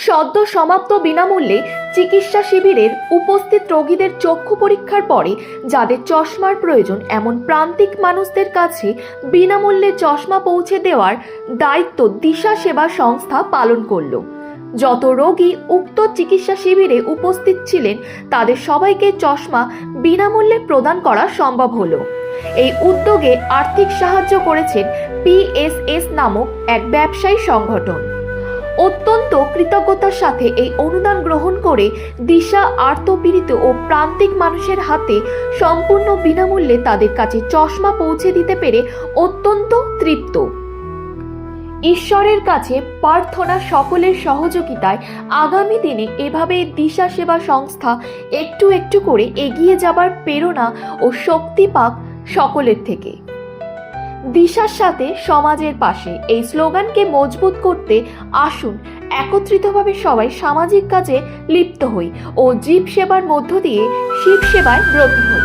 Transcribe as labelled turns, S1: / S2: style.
S1: সদ্য সমাপ্ত বিনামূল্যে চিকিৎসা শিবিরের উপস্থিত রোগীদের চক্ষু পরীক্ষার পরে যাদের চশমার প্রয়োজন এমন প্রান্তিক মানুষদের কাছে বিনামূল্যে চশমা পৌঁছে দেওয়ার দায়িত্ব দিশা সেবা সংস্থা পালন করল। যত রোগী উক্ত চিকিৎসা শিবিরে উপস্থিত ছিলেন তাদের সবাইকে চশমা বিনামূল্যে প্রদান করা সম্ভব হলো। এই উদ্যোগে আর্থিক সাহায্য করেছেন PSS নামক এক ব্যবসায়ী সংগঠন। অত্যন্ত কৃতজ্ঞতার সাথে এই অনুদান গ্রহণ করে দিশা আর্তপীড়িত ও প্রান্তিক মানুষের হাতে সম্পূর্ণ বিনামূল্যে তাদের কাছে চশমা পৌঁছে দিতে পেরে অত্যন্ত তৃপ্ত। ঈশ্বরের কাছে প্রার্থনা সকলের সহযোগিতায় আগামী দিনে এভাবে দিশা সেবা সংস্থা একটু একটু করে এগিয়ে যাবার প্রেরণা ও শক্তি পাক সকলের থেকে। দিশার সাথে সমাজের পাশে এই স্লোগানকে মজবুত করতে আসুন একত্রিতভাবে সবাই সামাজিক কাজে লিপ্ত হই ও জীব সেবার মধ্য দিয়ে শিব সেবায় ব্রতী হই।